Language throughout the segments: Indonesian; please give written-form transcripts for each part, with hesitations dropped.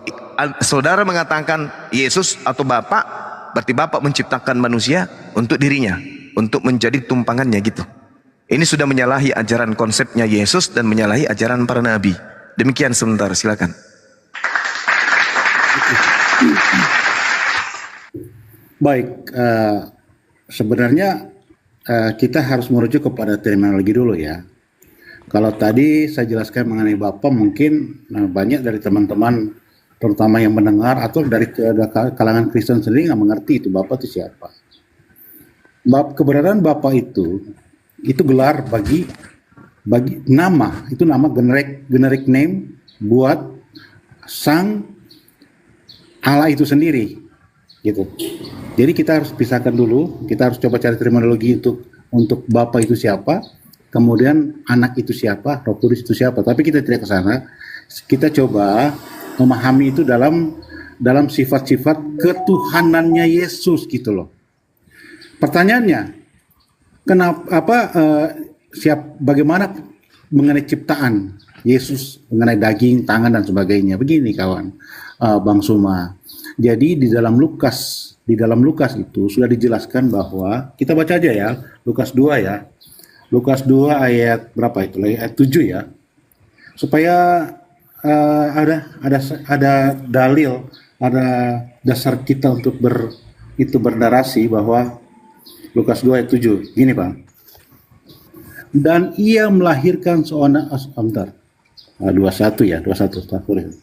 Kalau saudara mengatakan Yesus atau Bapak, berarti Bapak menciptakan manusia untuk dirinya, untuk menjadi tumpangannya gitu. Ini sudah menyalahi ajaran konsepnya Yesus dan menyalahi ajaran para nabi. Demikian sebentar, silakan. Baik, sebenarnya kita harus merujuk kepada terminologi dulu ya. Kalau tadi saya jelaskan mengenai Bapa, mungkin banyak dari teman-teman, terutama yang mendengar atau dari kalangan Kristen sendiri nggak mengerti itu Bapa itu siapa. Keberadaan Bapa itu gelar bagi nama, itu nama generic name buat sang Allah itu sendiri, gitu. Jadi kita harus pisahkan dulu, kita harus coba cari terminologi untuk Bapa itu siapa, kemudian anak itu siapa, Roh Kudus itu siapa. Tapi kita tidak ke sana. Kita coba memahami itu dalam sifat-sifat ketuhanannya Yesus gitu loh. Pertanyaannya, bagaimana mengenai ciptaan Yesus, mengenai daging, tangan dan sebagainya? Begini kawan, Bang Suma. Jadi di dalam Lukas itu sudah dijelaskan bahwa, kita baca aja ya, Lukas 2 ya. Lukas 2 ayat berapa itu? Ayat 7 ya. Supaya ada dalil, ada dasar kita untuk bernarasi bahwa Lukas 2 ayat 7. Gini, Pak. Dan ia melahirkan seorang 21 ya, 21.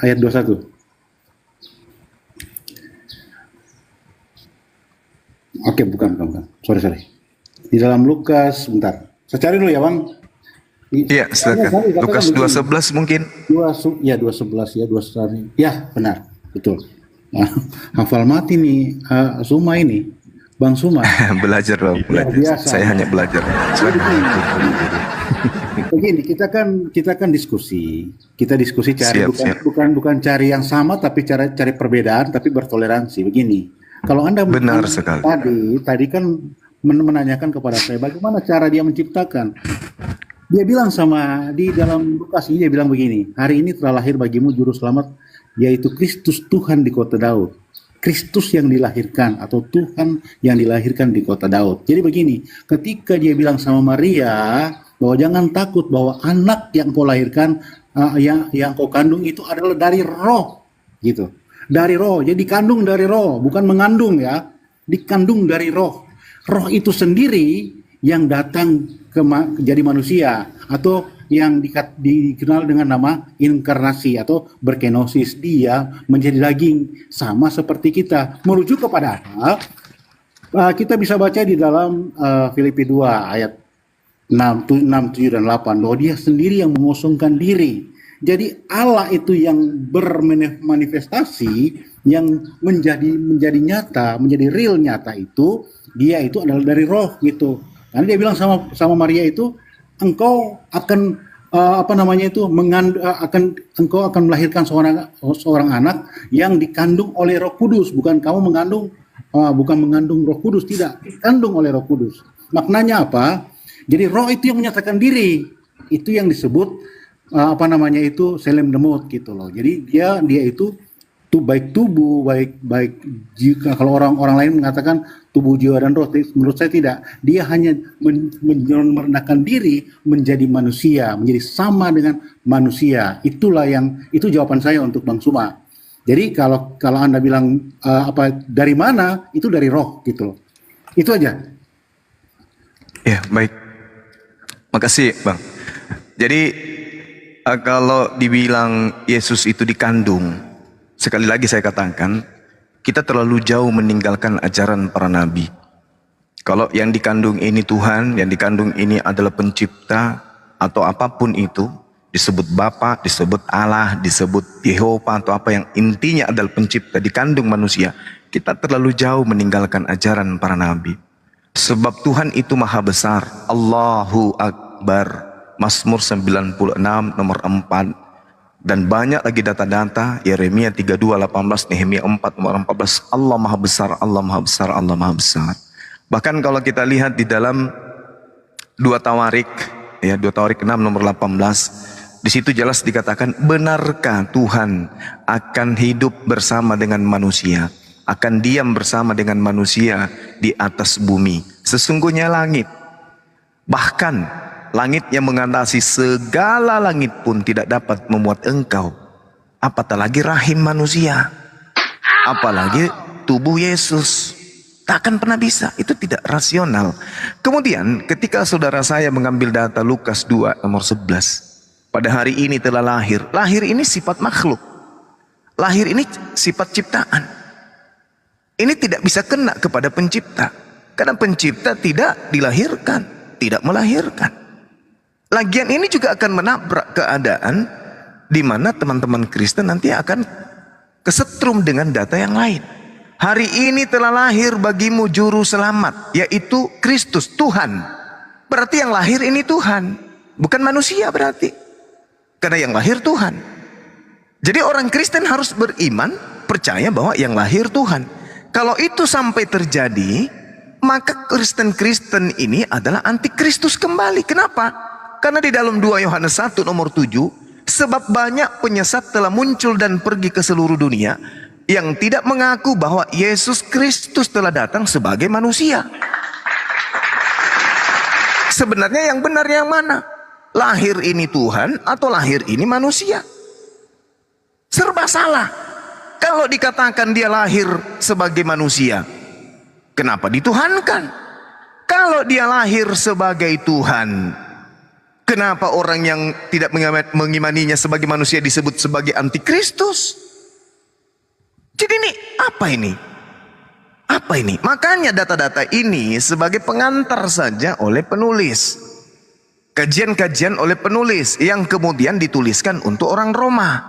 Ayat 21. Oke, bukan. Sorry. Di dalam Lukas, bentar. Saya cari dulu ya, Bang. Iya, silakan. Lukas 2:11 mungkin. 2:11 ya, 2:11. Ya, benar. Betul. Hafal mati nih, Suma ini. Bang Suma. Belajar. Saya hanya belajar. Begini, kita kan diskusi. Kita diskusi cari bukan cari yang sama, tapi cari perbedaan, tapi bertoleransi. Begini. Kalau Anda benar sekali. Tadi kan menanyakan kepada saya bagaimana cara dia menciptakan. Dia bilang di dalam Lukas ini, dia bilang begini, hari ini telah lahir bagimu juru selamat, yaitu Kristus Tuhan di kota Daud. Kristus yang dilahirkan atau Tuhan yang dilahirkan di kota Daud. Jadi begini, ketika dia bilang sama Maria bahwa jangan takut bahwa anak yang kau lahirkan, yang kau kandung itu adalah dari Roh, gitu. Dari Roh, jadi dikandung dari Roh, bukan mengandung ya, dikandung dari Roh. Roh itu sendiri yang datang jadi manusia, atau yang dikenal dengan nama inkarnasi atau berkenosis, dia menjadi daging sama seperti kita. Merujuk kepada apa? Kita bisa baca di dalam Filipi 2 ayat 6, 7 dan 8 bahwa dia sendiri yang mengosongkan diri. Jadi Allah itu yang bermanifestasi, yang menjadi nyata, menjadi real nyata itu, dia itu adalah dari Roh gitu. Karena dia bilang sama Maria itu, engkau akan engkau akan melahirkan seorang anak yang dikandung oleh Roh Kudus, bukan kamu mengandung Roh Kudus, tidak, dikandung oleh Roh Kudus. Maknanya apa? Jadi Roh itu yang menyatakan diri, itu yang disebut selem demut gitu loh. Jadi dia itu baik tubuh, baik jika kalau orang lain mengatakan tubuh, jiwa dan roh, menurut saya tidak. Dia hanya merendahkan diri menjadi manusia, menjadi sama dengan manusia. Itu jawaban saya untuk Bang Suma. Jadi kalau Anda bilang dari mana, itu dari Roh gitu loh. Itu aja. Ya, baik. Makasih, Bang. Jadi kalau dibilang Yesus itu dikandung, sekali lagi saya katakan, kita terlalu jauh meninggalkan ajaran para nabi. Kalau yang dikandung ini Tuhan, yang dikandung ini adalah pencipta, atau apapun itu, disebut Bapa, disebut Allah, disebut Yehova, atau apa yang intinya adalah pencipta, dikandung manusia, kita terlalu jauh meninggalkan ajaran para nabi. Sebab Tuhan itu maha besar. Allahu Akbar. Mazmur 96 nomor 4. Dan banyak lagi data-data, Yeremia 32:18, Nehemia 4 nomor 14. Allah maha besar, Allah maha besar, Allah maha besar. Bahkan kalau kita lihat di dalam 2 Tawarik 6 nomor 18, Di situ jelas dikatakan, benarkah Tuhan akan hidup bersama dengan manusia, akan diam bersama dengan manusia di atas bumi. Sesungguhnya langit, bahkan langit yang mengatasi segala langit pun tidak dapat memuat engkau, apatah lagi rahim manusia, apalagi tubuh Yesus. Tak akan pernah bisa, itu tidak rasional. Kemudian ketika saudara saya mengambil data Lukas 2 nomor 11, pada hari ini telah lahir. Lahir ini sifat makhluk, lahir ini sifat ciptaan. Ini tidak bisa kena kepada pencipta, karena pencipta tidak dilahirkan, tidak melahirkan. Lagian ini juga akan menabrak keadaan di mana teman-teman Kristen nanti akan kesetrum dengan data yang lain. Hari ini telah lahir bagimu juru selamat, yaitu Kristus, Tuhan. Berarti yang lahir ini Tuhan, bukan manusia berarti. Karena yang lahir Tuhan. Jadi orang Kristen harus beriman, percaya bahwa yang lahir Tuhan. Kalau itu sampai terjadi, maka Kristen-Kristen ini adalah antikristus kembali. Kenapa? Karena di dalam 2 Yohanes 1 nomor 7, sebab banyak penyesat telah muncul dan pergi ke seluruh dunia, yang tidak mengaku bahwa Yesus Kristus telah datang sebagai manusia. Sebenarnya yang benar yang mana? Lahir ini Tuhan atau lahir ini manusia? Serba salah. Kalau dikatakan dia lahir sebagai manusia, kenapa dituhankan? Kalau dia lahir sebagai Tuhan, kenapa orang yang tidak mengimaninya sebagai manusia disebut sebagai antikristus? Jadi ini apa ini? Apa ini? Makanya data-data ini sebagai pengantar saja oleh penulis. Kajian-kajian oleh penulis yang kemudian dituliskan untuk orang Roma.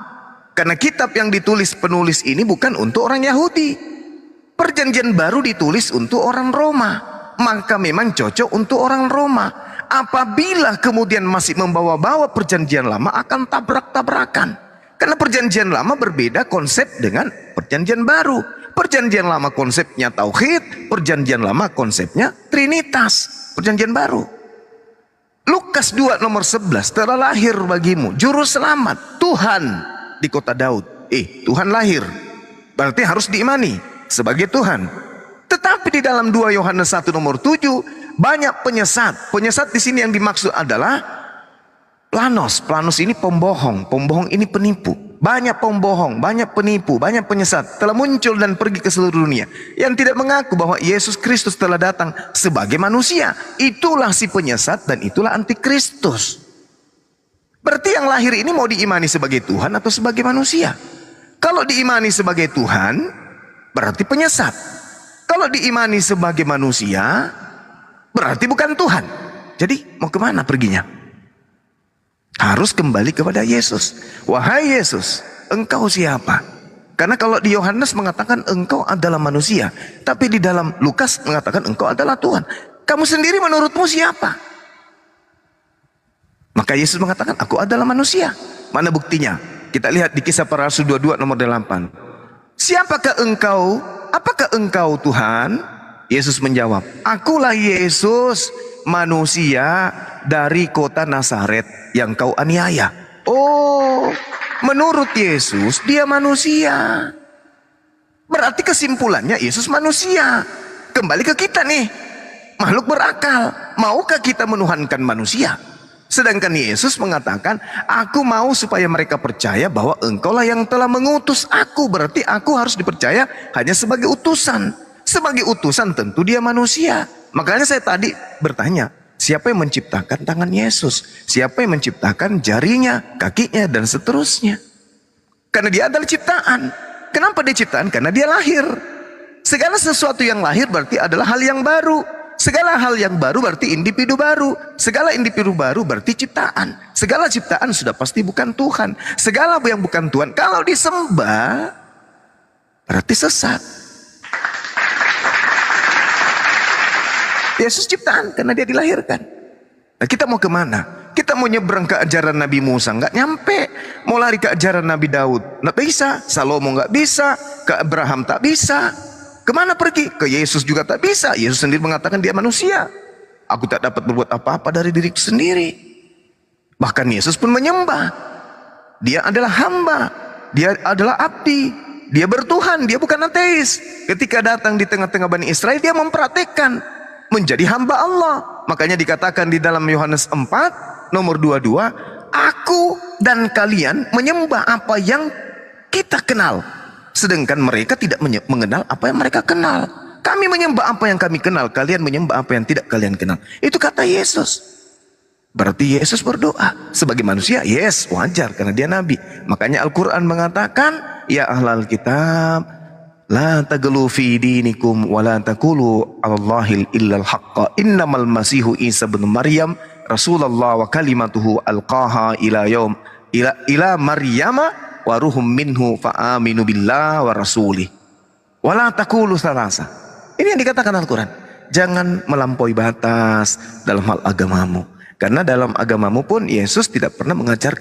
Karena kitab yang ditulis penulis ini bukan untuk orang Yahudi. Perjanjian baru ditulis untuk orang Roma. Maka memang cocok untuk orang Roma. Apabila kemudian masih membawa-bawa perjanjian lama akan tabrak-tabrakan. Karena perjanjian lama berbeda konsep dengan perjanjian baru. Perjanjian lama konsepnya tauhid, perjanjian lama konsepnya trinitas. Perjanjian baru. Lukas 2 nomor 11, telah lahir bagimu juru selamat, Tuhan di kota Daud. Tuhan lahir, berarti harus diimani sebagai Tuhan. Tetapi di dalam 2 Yohanes 1 nomor 7, banyak penyesat. Penyesat di sini yang dimaksud adalah Planos. Planos ini pembohong, pembohong ini penipu. Banyak pembohong, banyak penipu, banyak penyesat telah muncul dan pergi ke seluruh dunia, yang tidak mengaku bahwa Yesus Kristus telah datang sebagai manusia. Itulah si penyesat dan itulah antikristus. Berarti yang lahir ini mau diimani sebagai Tuhan atau sebagai manusia? Kalau diimani sebagai Tuhan, berarti penyesat. Kalau diimani sebagai manusia, berarti bukan Tuhan. Jadi mau kemana perginya? Harus kembali kepada Yesus. Wahai Yesus, engkau siapa? Karena kalau di Yohanes mengatakan engkau adalah manusia, tapi di dalam Lukas mengatakan engkau adalah Tuhan. Kamu sendiri menurutmu siapa? Maka Yesus mengatakan aku adalah manusia. Mana buktinya? Kita lihat di Kisah Para Rasul 22 nomor 8. Siapakah engkau? Apakah engkau Tuhan? Yesus menjawab, akulah Yesus, manusia dari kota Nazaret yang kau aniaya. Oh, menurut Yesus dia manusia. Berarti kesimpulannya Yesus manusia. Kembali ke kita nih, makhluk berakal. Maukah kita menuhankan manusia? Sedangkan Yesus mengatakan, aku mau supaya mereka percaya bahwa engkaulah yang telah mengutus aku. Berarti aku harus dipercaya hanya sebagai utusan. Sebagai utusan tentu dia manusia. Makanya saya tadi bertanya, siapa yang menciptakan tangan Yesus? Siapa yang menciptakan jarinya, kakinya, dan seterusnya? Karena dia adalah ciptaan. Kenapa dia ciptaan? Karena dia lahir. Segala sesuatu yang lahir berarti adalah hal yang baru. Segala hal yang baru berarti individu baru. Segala individu baru berarti ciptaan. Segala ciptaan sudah pasti bukan Tuhan. Segala yang bukan Tuhan, kalau disembah, berarti sesat. Yesus ciptaan karena dia dilahirkan. Nah, kita mau kemana? Kita mau nyebrang ke ajaran Nabi Musa, nggak nyampe. Mau lari ke ajaran Nabi Daud, nggak bisa. Salomo nggak bisa. Ke Abraham tak bisa. Kemana pergi? Ke Yesus juga tak bisa. Yesus sendiri mengatakan dia manusia. Aku tak dapat berbuat apa-apa dari diriku sendiri. Bahkan Yesus pun menyembah. Dia adalah hamba, dia adalah abdi, dia bertuhan, dia bukan ateis. Ketika datang di tengah-tengah Bani Israel, dia mempraktekkan menjadi hamba Allah. Makanya dikatakan di dalam Yohanes 4 nomor 22, aku dan kalian menyembah apa yang kita kenal, sedangkan mereka tidak mengenal apa yang mereka kenal. Kami menyembah apa yang kami kenal, kalian menyembah apa yang tidak kalian kenal. Itu kata Yesus. Berarti Yesus berdoa sebagai manusia, yes, wajar karena dia nabi. Makanya Al-Quran mengatakan, ya ahlal kitab, la taglu fi dinikum wa la taqulu Allahil illal haqqa innamal masihu Isa bin Maryam Rasulullah wa kalimatuhu alqaha ila Maryama wa ruhum minhu fa aminu billah wa rasulih wa la taqulu salasa. Ini yang dikatakan Al-Quran. Jangan melampaui batas dalam hal agamamu. Karena dalam agamamu pun Yesus tidak pernah mengajarkan